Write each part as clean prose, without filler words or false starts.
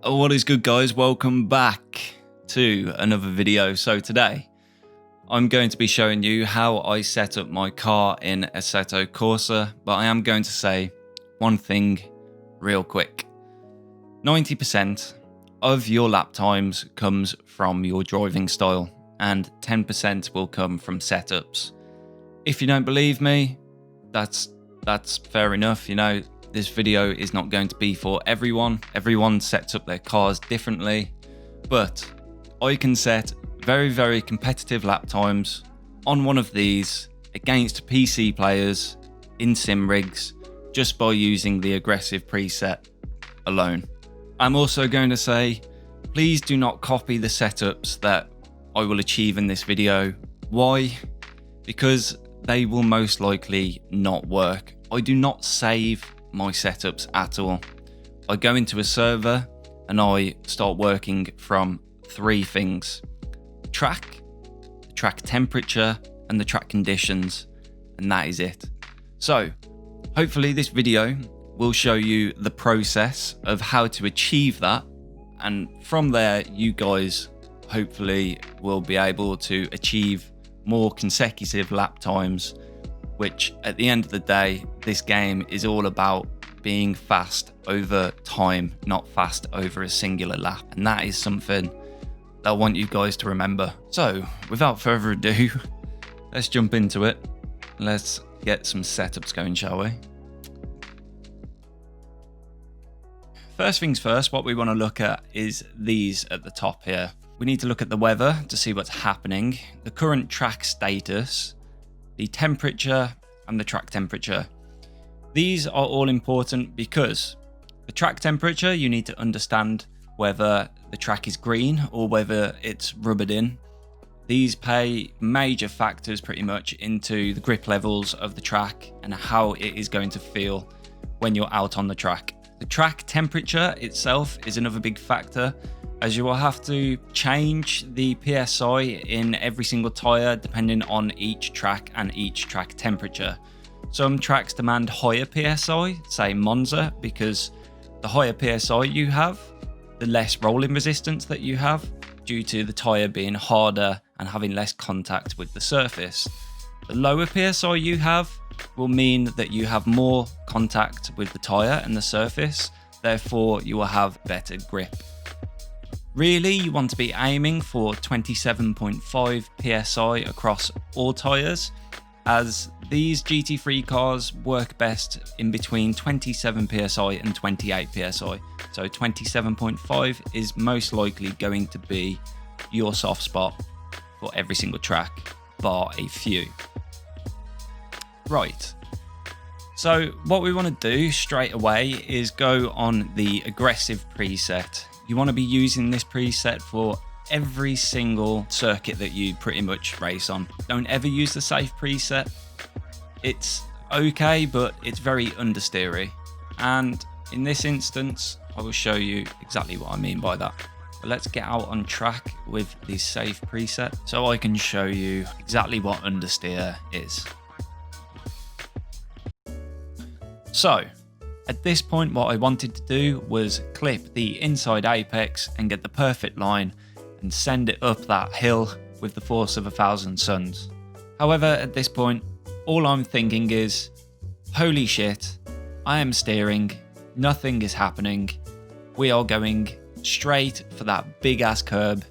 What is good, guys? Welcome back to another video. So today I'm going to be showing you how I set up my car in Assetto Corsa, but I am going to say one thing real quick. 90% of your lap times comes from your driving style and 10% will come from setups. If you don't believe me, that's fair enough. You know, this video is not going to be for everyone. Everyone sets up their cars differently, but I can set very competitive lap times on one of these against PC players in sim rigs just by using the aggressive preset alone. I'm also going to say, please do not copy the setups that I will achieve in this video. Why? Because they will most likely not work. I do not save my setups at all. I go into a server and I start working from three things: the track temperature, and the track conditions, and that is it. So hopefully this video will show you the process of how to achieve that, and from there you guys hopefully will be able to achieve more consecutive lap times, which at the end of the day, this game is all about being fast over time, not fast over a singular lap. And that is something that I want you guys to remember. So without further ado, let's jump into it. Let's get some setups going, shall we? First things first, what we want to look at is these at the top here. We need to look at the weather to see what's happening, the current track status, the temperature, and the track temperature. These are all important because the track temperature, you need to understand whether the track is green or whether it's rubbered in. These play major factors pretty much into the grip levels of the track and how it is going to feel when you're out on the track. The track temperature itself is another big factor, as you will have to change the PSI in every single tyre depending on each track and each track temperature. Some tracks demand higher PSI, say Monza, because the higher PSI you have, the less rolling resistance that you have due to the tyre being harder and having less contact with the surface. The lower PSI you have will mean that you have more contact with the tyre and the surface, therefore you will have better grip. Really, you want to be aiming for 27.5 PSI across all tyres, as these GT3 cars work best in between 27 PSI and 28 PSI. So 27.5 is most likely going to be your soft spot for every single track, bar a few. Right, so what we want to do straight away is go on the aggressive preset. You want to be using this preset for every single circuit that you pretty much race on. Don't ever use the safe preset. It's okay, but it's very understeery. And in this instance, I will show you exactly what I mean by that. But let's get out on track with the safe preset so I can show you exactly what understeer is. So at this point, what I wanted to do was clip the inside apex and get the perfect line and send it up that hill with the force of 1,000 suns. However, at this point, all I'm thinking is, holy shit, I am steering, nothing is happening. We are going straight for that big ass curb.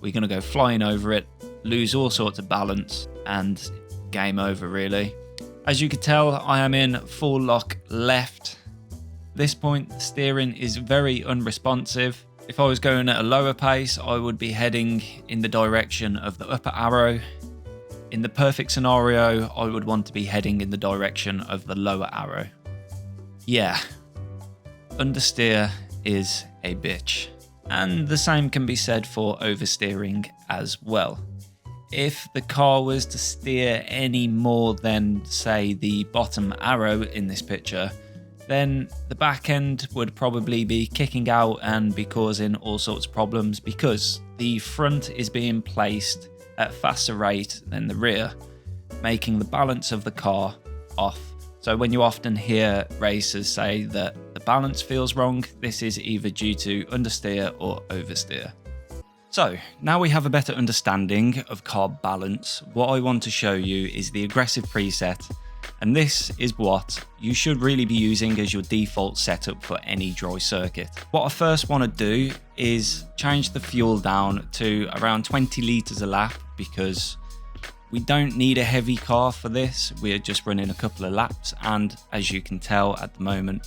We're going to go flying over it, lose all sorts of balance, and game over really. As you can tell, I am in full lock left. At this point, the steering is very unresponsive. If I was going at a lower pace, I would be heading in the direction of the upper arrow. In the perfect scenario, I would want to be heading in the direction of the lower arrow. Yeah, understeer is a bitch. And the same can be said for oversteering as well. If the car was to steer any more than, say, the bottom arrow in this picture, then the back end would probably be kicking out and be causing all sorts of problems because the front is being placed at a faster rate than the rear, making the balance of the car off. So when you often hear racers say that the balance feels wrong, this is either due to understeer or oversteer. So now we have a better understanding of carb balance, what I want to show you is the aggressive preset, and this is what you should really be using as your default setup for any dry circuit. What I first want to do is change the fuel down to around 20 litres a lap, because we don't need a heavy car for this, we're just running a couple of laps, and as you can tell at the moment,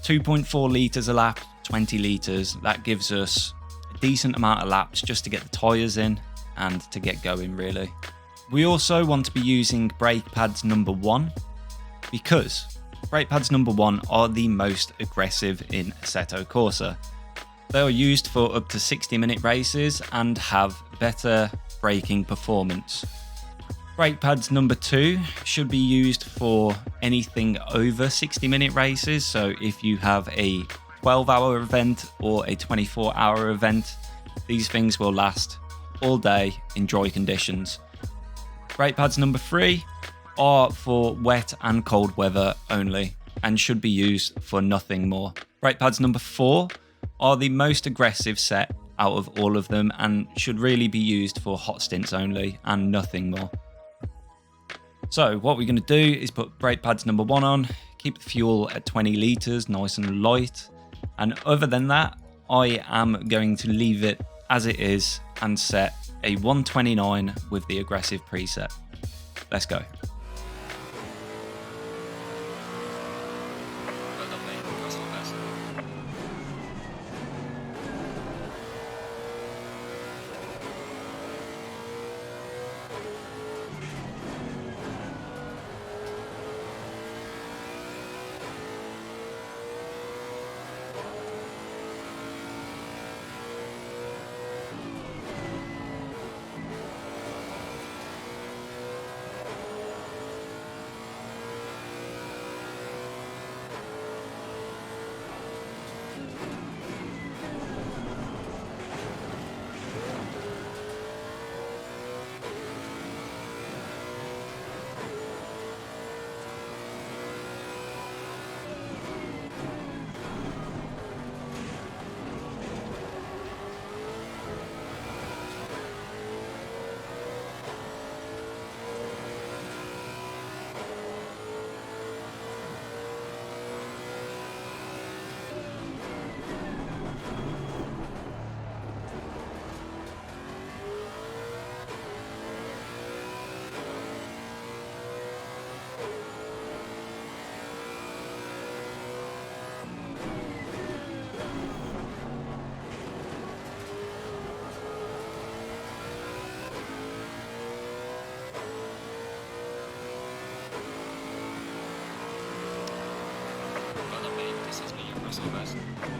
2.4 litres a lap, 20 litres, that gives us decent amount of laps just to get the tyres in and to get going really. We also want to be using brake pads number 1 because brake pads number 1 are the most aggressive in Assetto Corsa. They are used for up to 60-minute races and have better braking performance. Brake pads number 2 should be used for anything over 60-minute races, so if you have a 12-hour event or a 24-hour event, these things will last all day in dry conditions. Brake pads number 3 are for wet and cold weather only and should be used for nothing more. Brake pads number 4 are the most aggressive set out of all of them and should really be used for hot stints only and nothing more. So what we're going to do is put brake pads number 1 on, keep the fuel at 20 litres, nice and light. And other than that, I am going to leave it as it is and set a 129 with the aggressive preset. Let's go.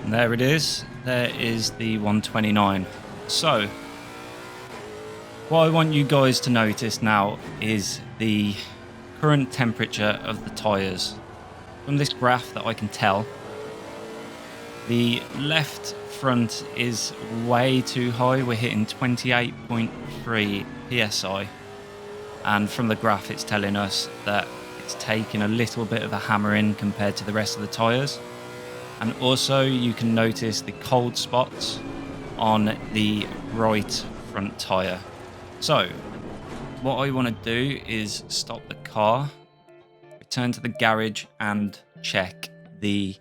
And there it is, there is the 129. So, what I want you guys to notice now is the current temperature of the tyres. From this graph that I can tell, the left front is way too high, we're hitting 28.3 psi. And from the graph it's telling us that it's taking a little bit of a hammering compared to the rest of the tyres. And also you can notice the cold spots on the right front tyre. So what I want to do is stop the car, return to the garage and check the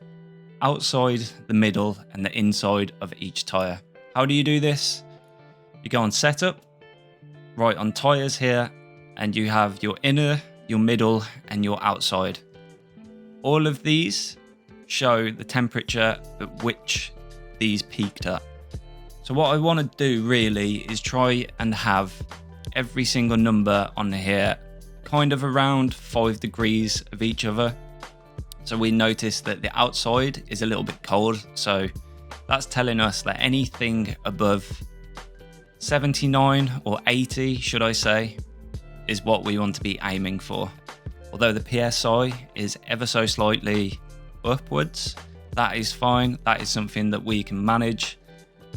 outside, the middle and the inside of each tyre. How do you do this? You go on setup, right on tyres here, and you have your inner, your middle and your outside. All of these show the temperature at which these peaked at. So what I want to do really is try and have every single number on here kind of around 5 degrees of each other. So we notice that the outside is a little bit cold, so that's telling us that anything above 79 or 80, should I say, is what we want to be aiming for. Although the PSI is ever so slightly upwards, that is fine. That is something that we can manage,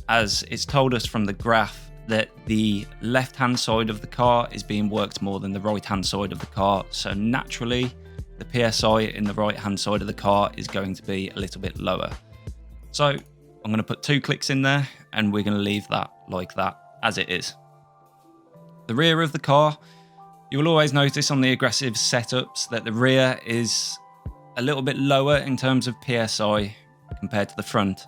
as it's told us from the graph that the left hand side of the car is being worked more than the right hand side of the car, so naturally the PSI in the right hand side of the car is going to be a little bit lower. So I'm going to put 2 clicks in there and we're going to leave that like that as it is. The rear of the car, you will always notice on the aggressive setups that the rear is a little bit lower in terms of PSI compared to the front.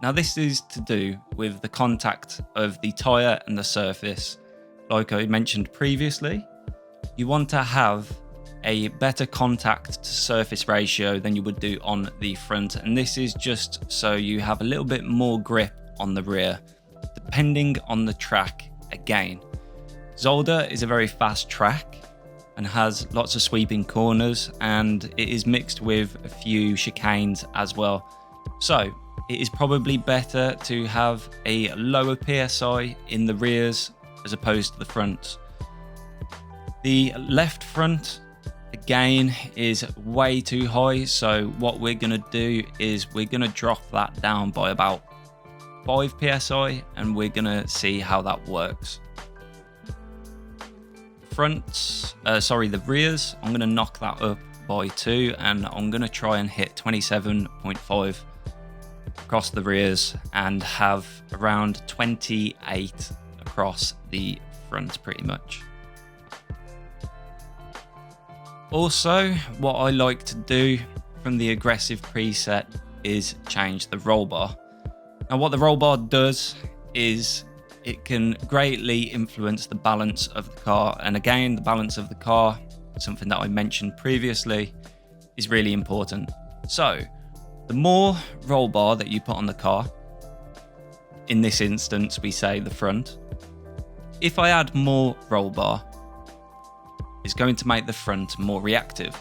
Now this is to do with the contact of the tyre and the surface. Like I mentioned previously, you want to have a better contact to surface ratio than you would do on the front, and this is just so you have a little bit more grip on the rear, depending on the track again. Zolder is a very fast track and has lots of sweeping corners, and it is mixed with a few chicanes as well. So it is probably better to have a lower PSI in the rears as opposed to the front. The left front, again, is way too high. So what we're going to do is we're going to drop that down by about 5 PSI and we're going to see how that works. The rears, I'm going to knock that up by 2 and I'm going to try and hit 27.5 across the rears and have around 28 across the front pretty much. Also, what I like to do from the aggressive preset is change the roll bar. Now what the roll bar does is it can greatly influence the balance of the car, and again, the balance of the car, something that I mentioned previously, is really important. So the more roll bar that you put on the car, in this instance we say the front, if I add more roll bar, it's going to make the front more reactive,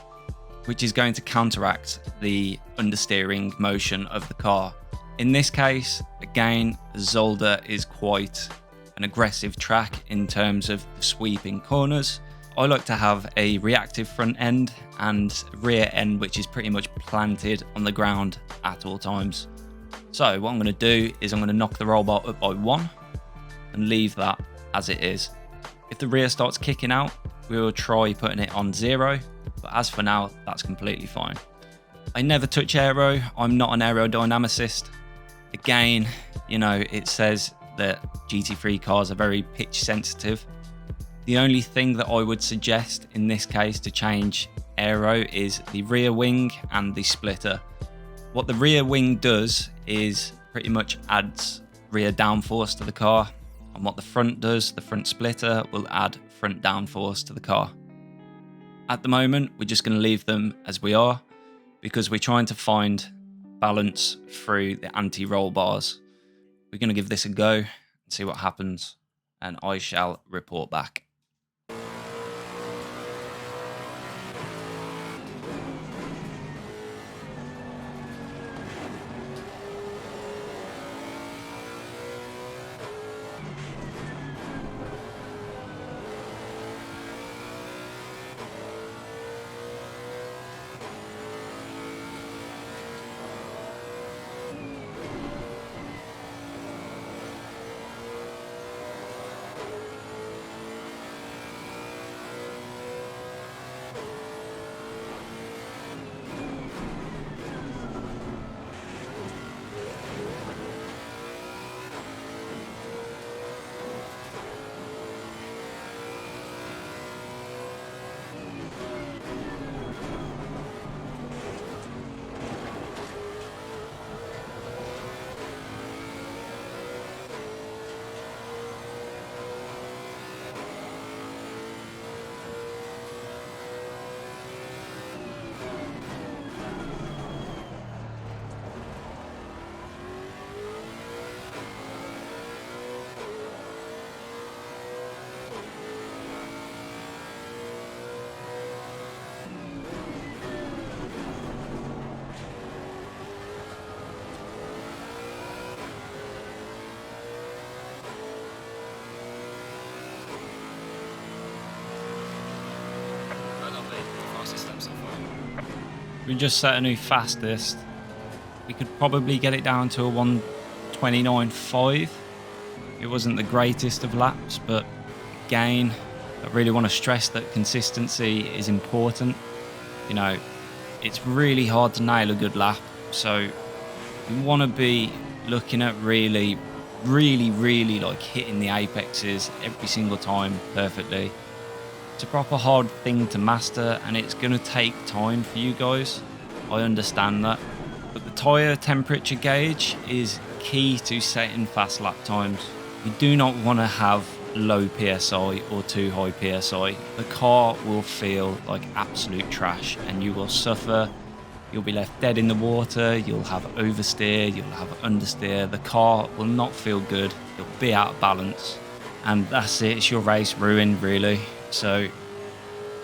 which is going to counteract the understeering motion of the car. In this case, again, Zolder is quite an aggressive track in terms of the sweeping corners. I like to have a reactive front end and rear end which is pretty much planted on the ground at all times. So what I'm going to do is I'm going to knock the roll bar up by 1 and leave that as it is. If the rear starts kicking out, we will try putting it on 0, but as for now, that's completely fine. I never touch aero. I'm not an aerodynamicist. Again, you know, it says that GT3 cars are very pitch sensitive. The only thing that I would suggest in this case to change aero is the rear wing and the splitter. What the rear wing does is pretty much adds rear downforce to the car, and what the front does, the front splitter will add front downforce to the car. At the moment, we're just going to leave them as we are because we're trying to find balance through the anti-roll bars. We're going to give this a go and see what happens, and I shall report back. We just set a new fastest. We could probably get it down to a 1:29.5. It wasn't the greatest of laps, but again, I really want to stress that consistency is important. you know, it's really hard to nail a good lap. So you want to be looking at really like hitting the apexes every single time perfectly. It's a proper hard thing to master, and it's going to take time for you guys. I understand that. But the tyre temperature gauge is key to setting fast lap times. You do not want to have low PSI or too high PSI. The car will feel like absolute trash and you will suffer. You'll be left dead in the water, you'll have oversteer, you'll have understeer. The car will not feel good, it'll be out of balance. And that's it, it's your race ruined really. So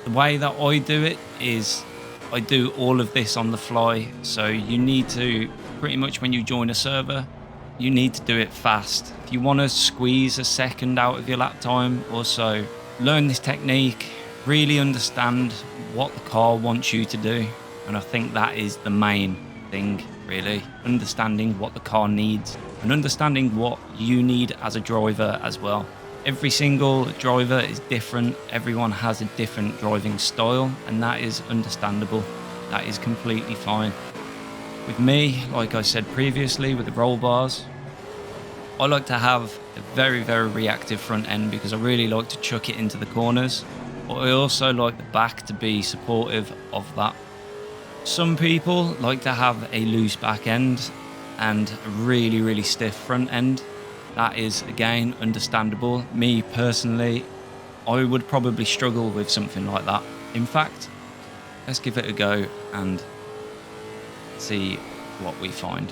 the way that I do it is I do all of this on the fly. So you need to, pretty much when you join a server, you need to do it fast. If you want to squeeze a second out of your lap time, also learn this technique, really understand what the car wants you to do. And I think that is the main thing, really. Understanding what the car needs and understanding what you need as a driver as well. Every single driver is different. Everyone has a different driving style, and that is understandable. That is completely fine. With me, like I said previously, with the roll bars, I like to have a very reactive front end because I really like to chuck it into the corners. But I also like the back to be supportive of that. Some people like to have a loose back end and a really stiff front end. That is, again, understandable. Me personally, I would probably struggle with something like that. In fact, let's give it a go and see what we find.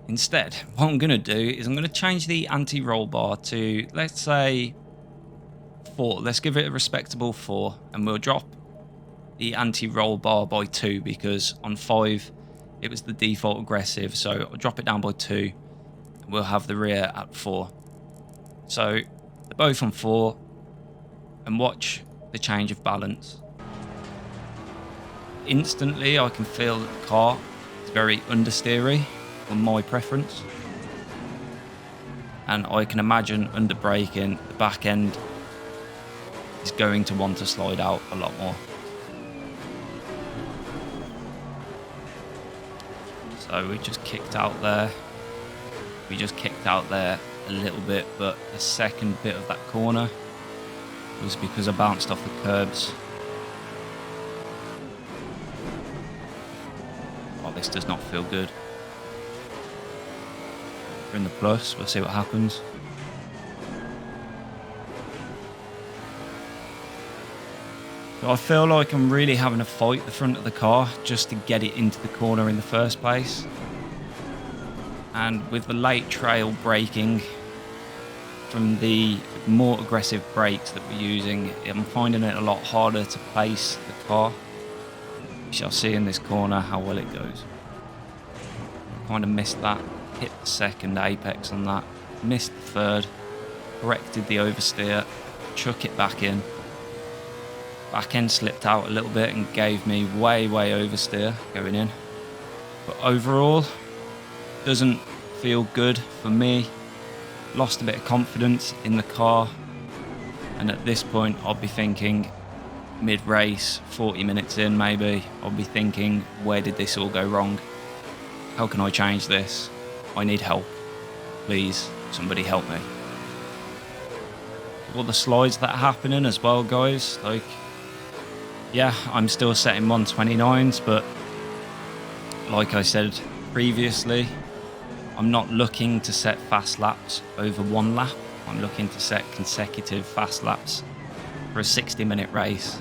Instead, what I'm going to do is I'm going to change the anti-roll bar to, let's say, 4. Let's give it a respectable 4, and we'll drop the anti-roll bar by 2 because on 5 it was the default aggressive, so I'll drop it down by 2 and we'll have the rear at 4. So they're both on 4, and watch the change of balance. Instantly I can feel that the car is very understeery for my preference, and I can imagine under braking the back end is going to want to slide out a lot more. So we just kicked out there. We just kicked out there a little bit, but the second bit of that corner was because I bounced off the curbs. Oh, this does not feel good. We're in the plus, we'll see what happens. So I feel like I'm really having to fight the front of the car just to get it into the corner in the first place. And with the late trail braking from the more aggressive brakes that we're using, I'm finding it a lot harder to place the car. We shall see in this corner how well it goes. Kind of missed that, hit the second apex on that, missed the third, corrected the oversteer, chuck it back in. Back end slipped out a little bit and gave me way oversteer going in. But overall, doesn't feel good for me. Lost a bit of confidence in the car. And at this point, I'll be thinking mid-race, 40 minutes in maybe, I'll be thinking, where did this all go wrong? How can I change this? I need help. Please, somebody help me. All the slides that are happening as well, guys, like, yeah, I'm still setting 129s, but like I said previously, I'm not looking to set fast laps over 1 lap. I'm looking to set consecutive fast laps for a 60-minute race.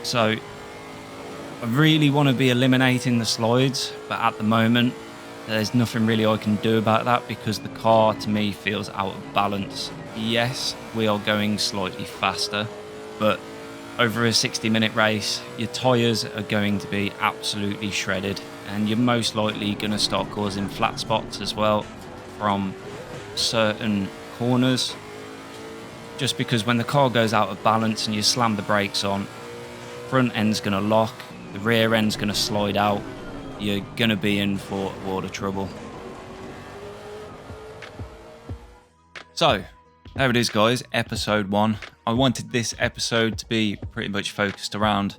So I really want to be eliminating the slides, but at the moment, there's nothing really I can do about that because the car to me feels out of balance. Yes, we are going slightly faster, but over a 60-minute race, your tyres are going to be absolutely shredded, and you're most likely going to start causing flat spots as well from certain corners. Just because when the car goes out of balance and you slam the brakes on, front end's going to lock, the rear end's going to slide out, you're going to be in for a world of trouble. So, there it is, guys, episode 1. I wanted this episode to be pretty much focused around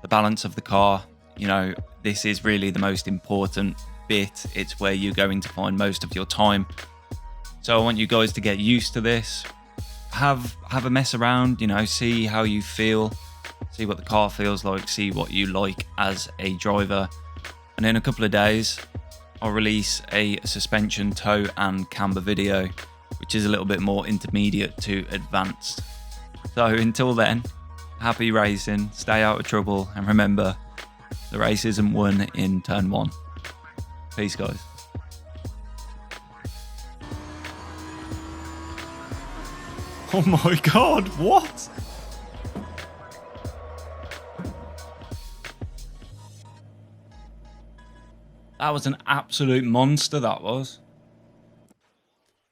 the balance of the car. You know, this is really the most important bit. It's where you're going to find most of your time. So I want you guys to get used to this. Have a mess around, you know, see how you feel, see what the car feels like, see what you like as a driver. And in a couple of days, I'll release a suspension, toe and camber video, which is a little bit more intermediate to advanced. So until then, happy racing, stay out of trouble, and remember, the race isn't won in turn 1. Peace, guys. Oh my God, what? That was an absolute monster, that was.